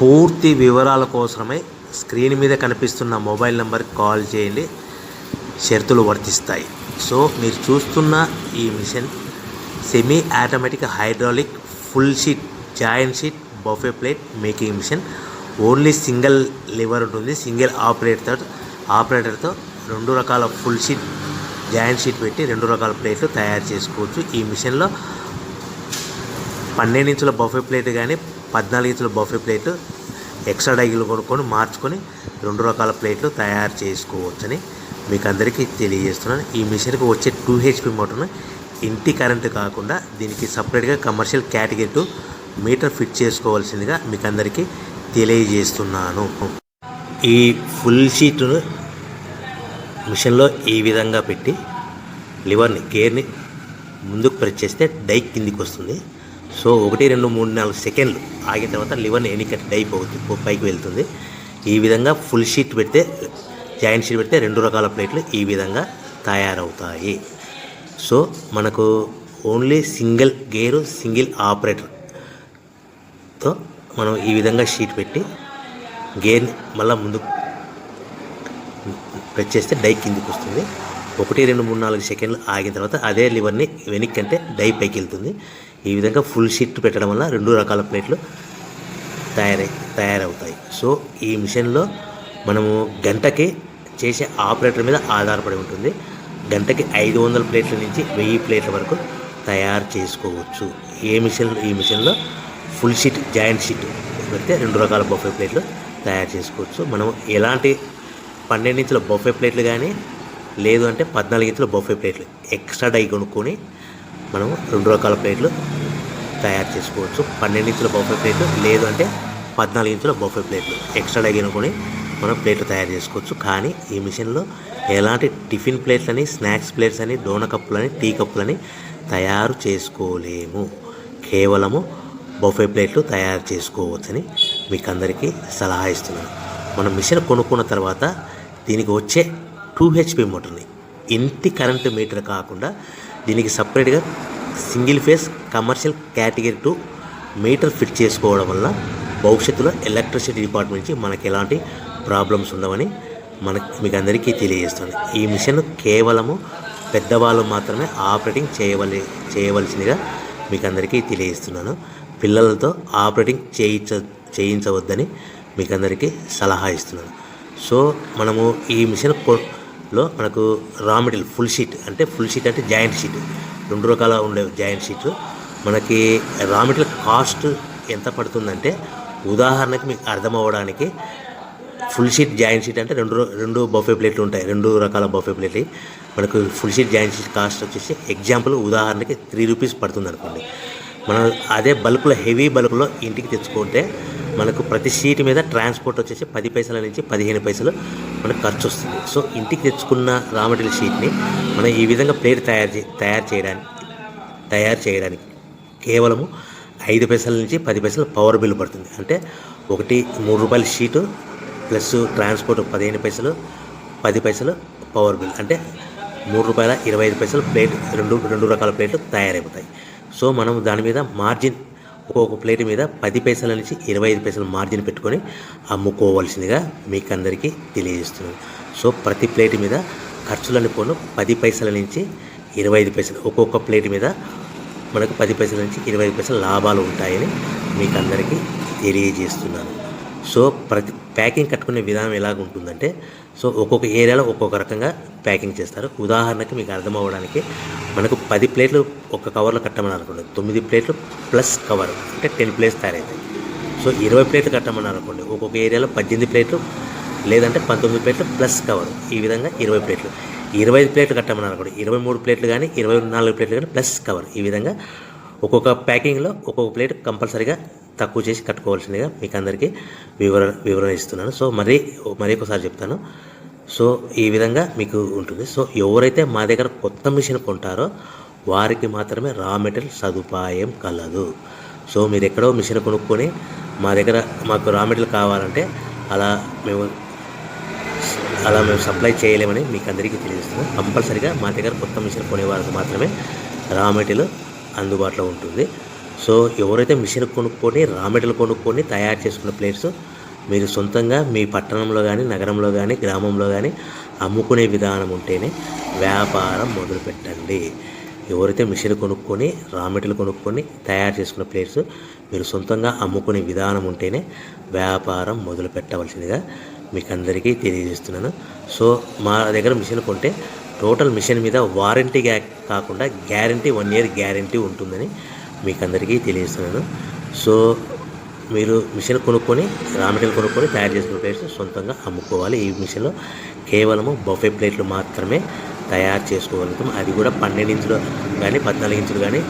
పూర్తి వివరాల కోసమై స్క్రీన్ మీద కనిపిస్తున్న మొబైల్ నెంబర్కి కాల్ చేయండి. షరతులు వర్తిస్తాయి. సో మీరు చూస్తున్న ఈ machine semi automatic hydraulic full sheet joint sheet buffet plate making machine. Only single lever ఉంటుంది. సింగిల్ ఆపరేటర్తో 2 రకాల ఫుల్ షీట్ జాయింట్ షీట్ పెట్టి 2 రకాల ప్లేట్లు తయారు చేసుకోవచ్చు. ఈ మిషన్లో 12 ఇంచుల బఫే ప్లేట్ కానీ 14 ఇంచుల బఫే ప్లేట్ ఎక్స్ట్రా డైలు కొనుక్కొని మార్చుకొని 2 రకాల ప్లేట్లు తయారు చేసుకోవచ్చని మీకు అందరికీ తెలియజేస్తున్నాను. ఈ మిషన్కి వచ్చే 2 HP మోటార్ను ఇంటి కరెంటు కాకుండా దీనికి సపరేట్గా కమర్షియల్ కేటగిరీ 2 మీటర్ ఫిట్ చేసుకోవాల్సిందిగా మీకు అందరికీ తెలియజేస్తున్నాను. ఈ ఫుల్ షీట్ను మిషన్లో ఈ విధంగా పెట్టి లివర్ని గేర్ని ముందుకు ప్రెస్ చేస్తే డై కిందికి వస్తుంది. సో 1 2 3 4 సెకండ్లు ఆగిన తర్వాత లివర్ని ఎన్నికట్టి డై పైకి వెళ్తుంది. ఈ విధంగా ఫుల్ షీట్ పెడితే జాయింట్ షీట్ పెడితే 2 రకాల ప్లేట్లు ఈ విధంగా తయారవుతాయి. సో మనకు ఓన్లీ సింగిల్ గేరు సింగిల్ ఆపరేటర్తో మనం ఈ విధంగా షీట్ పెట్టి గేర్ని మళ్ళీ ముందుకు ప్రెస్ చేస్తే డై కిందికి వస్తుంది. 1 2 3 4 సెకండ్లు ఆగిన తర్వాత అదే లివర్ని వెనక్కి అంటే డై పైకి వెళ్తుంది. ఈ విధంగా ఫుల్ షీట్ పెట్టడం వల్ల 2 రకాల ప్లేట్లు తయారవుతాయి. సో ఈ మిషన్లో మనము గంటకి చేసే ఆపరేటర్ మీద ఆధారపడి ఉంటుంది. గంటకి 500 ప్లేట్ల నుంచి 1000 ప్లేట్ల వరకు తయారు చేసుకోవచ్చు. ఈ మిషన్లో ఫుల్ షీట్ జాయింట్ షీట్ పెడితే 2 రకాల బఫే ప్లేట్లు తయారు చేసుకోవచ్చు. మనం ఎలాంటి 12 ఇంచుల బఫే ప్లేట్లు కానీ లేదు అంటే 14 ఇంచుల బఫే ప్లేట్లు ఎక్స్ట్రా డై కొనుక్కొని మనం 2 రకాల ప్లేట్లు తయారు చేసుకోవచ్చు. 12 ఇంచుల బఫే ప్లేట్లు లేదు అంటే 14 ఇంచుల బఫే ప్లేట్లు ఎక్స్ట్రా డై కొనుక్కొని మనం ప్లేట్లు తయారు చేసుకోవచ్చు. కానీ ఈ మిషన్లో ఎలాంటి టిఫిన్ ప్లేట్లని స్నాక్స్ ప్లేట్స్ అని డోనా కప్పులని టీ కప్పులని తయారు చేసుకోలేము. కేవలము బఫే ప్లేట్లు తయారు చేసుకోవచ్చని మీకు అందరికీ సలహా ఇస్తున్నాను. మనం మిషన్ కొనుక్కున్న తర్వాత దీనికి వచ్చే 2 HP మోటార్ని ఇంటి కరెంటు మీటర్ కాకుండా దీనికి సపరేట్గా single phase commercial category 2 metre fit చేసుకోవడం వల్ల భవిష్యత్తులో ఎలక్ట్రిసిటీ డిపార్ట్మెంట్ నుంచి మనకి ఎలాంటి ప్రాబ్లమ్స్ ఉండవని మీకు అందరికీ తెలియజేస్తుంది. ఈ మిషన్ కేవలము పెద్దవాళ్ళు మాత్రమే ఆపరేటింగ్ చేయవలసిందిగా మీకు అందరికీ తెలియజేస్తున్నాను. పిల్లలతో ఆపరేటింగ్ చేయించవద్దని మీకు అందరికీ సలహా ఇస్తున్నాను. సో మనము ఈ మిషన్లో మనకు రా మెటీరియల్ ఫుల్ షీట్ అంటే జాయింట్ షీట్ 2 రకాల ఉండే జాయింట్ షీట్లు మనకి రా మెటీరియల్ కాస్ట్ ఎంత పడుతుందంటే ఉదాహరణకి మీకు అర్థం అవ్వడానికి ఫుల్ షీట్ జాయింట్ షీట్ అంటే 2 బఫే ప్లేట్లు ఉంటాయి. 2 రకాల బఫే ప్లేట్లు మనకు full sheet joint sheet cost వచ్చేసి ఎగ్జాంపుల్ ఉదాహరణకి 3 రూపీస్ పడుతుంది అనుకోండి. మనం అదే బల్క్లో హెవీ బల్క్లో ఇంటికి తెచ్చుకుంటే మనకు ప్రతి షీట్ మీద ట్రాన్స్పోర్ట్ వచ్చేసి 10 పైసల నుంచి 15 పైసలు మనకు ఖర్చు వస్తుంది. సో ఇంటికి తెచ్చుకున్న రా మెటీరియల్ షీట్ని మనం ఈ విధంగా ప్లేట్ తయారు చేయడానికి కేవలము 5 పైసల నుంచి 10 పైసలు పవర్ బిల్ పడుతుంది. అంటే 3 రూపాయల షీటు ప్లస్ ట్రాన్స్పోర్ట్ 15 పైసలు 10 పైసలు పవర్ బిల్ అంటే 3 రూపాయల 25 పైసలు ప్లేట్ 2 రకాల ప్లేట్లు తయారైపోతాయి. సో మనం దాని మీద మార్జిన్ ఒక్కొక్క ప్లేట్ మీద 10 పైసల నుంచి 25 పైసలు మార్జిన్ పెట్టుకొని అమ్ముకోవాల్సిందిగా మీకు అందరికీ తెలియజేస్తున్నాను. సో ప్రతి ప్లేట్ మీద ఖర్చులని పోను 10 పైసల నుంచి 25 పైసలు ఒక్కొక్క ప్లేట్ మీద మనకు 10 పైసల నుంచి 25 పైసలు లాభాలు ఉంటాయని మీకు అందరికీ తెలియజేస్తున్నాను. సో ప్రతి ప్యాకింగ్ కట్టుకునే విధానం ఎలాగ ఉంటుందంటే సో ఒక్కొక్క ఏరియాలో ఒక్కొక్క రకంగా ప్యాకింగ్ చేస్తారు. ఉదాహరణకి మీకు అర్థం అవ్వడానికి మనకు 10 ప్లేట్లు ఒక కవర్లో కట్టమని అనుకోండి, 9 ప్లేట్లు ప్లస్ కవర్ అంటే 10 ప్లేట్స్ తయారవుతాయి. సో 20 ప్లేట్లు కట్టమని అనుకోండి, ఒక్కొక్క ఏరియాలో 18 ప్లేట్లు లేదంటే 19 ప్లేట్లు ప్లస్ కవర్ ఈ విధంగా 20 ప్లేట్లు. 25 ప్లేట్లు కట్టమని అనుకోండి, 23 ప్లేట్లు కానీ 24 ప్లేట్లు కానీ ప్లస్ కవర్ ఈ విధంగా ఒక్కొక్క ప్యాకింగ్లో ఒక్కొక్క ప్లేట్ కంపల్సరీగా తక్కువ చేసి కట్టుకోవాల్సిందిగా మీకు అందరికీ వివరణ ఇస్తున్నాను. సో మరీ ఒకసారి చెప్తాను. సో ఈ విధంగా మీకు ఉంటుంది. సో ఎవరైతే మా దగ్గర కొత్త మిషన్ కొంటారో వారికి మాత్రమే రా మెటీరియల్ సదుపాయం కలదు. సో మీరు ఎక్కడో మిషన్ కొనుక్కొని మాకు రా మెటీరియల్ కావాలంటే అలా మేము సప్లై చేయలేమని మీకు అందరికీ తెలియజేస్తున్నాం. కంపల్సరీగా మా దగ్గర కొత్త మిషన్ కొనే వారికి మాత్రమే రా మెటీరియల్ అందుబాటులో ఉంటుంది. సో ఎవరైతే మిషన్ కొనుక్కొని రా మెటీరియల్ కొనుక్కొని తయారు చేసుకున్న ప్లేట్స్ మీరు సొంతంగా మీ పట్టణంలో కానీ నగరంలో కానీ గ్రామంలో కానీ అమ్ముకునే విధానం ఉంటేనే వ్యాపారం మొదలుపెట్టండి. ఎవరైతే మిషన్ కొనుక్కొని రా మెటీరియల్ కొనుక్కొని తయారు చేసుకున్న ప్లేట్స్ మీరు సొంతంగా అమ్ముకునే విధానం ఉంటేనే వ్యాపారం మొదలు పెట్టవలసిందిగా మీకు అందరికీ తెలియజేస్తున్నాను. సో మా దగ్గర మిషన్ కొంటే టోటల్ మిషన్ మీద వారంటీ కాకుండా గ్యారంటీ 1 year గ్యారంటీ ఉంటుందని మీకు అందరికీ తెలియజేస్తున్నాను. సో మీరు మిషన్ కొనుక్కొని రా మెటీరియల్ కొనుక్కొని తయారు చేసుకున్న ప్లేట్స్ సొంతంగా అమ్ముకోవాలి. ఈ మిషన్లో కేవలము బఫే ప్లేట్లు మాత్రమే తయారు చేసుకోగలుగుతాం. అది కూడా 12 ఇంచులు కానీ 14 ఇంచులు కానీ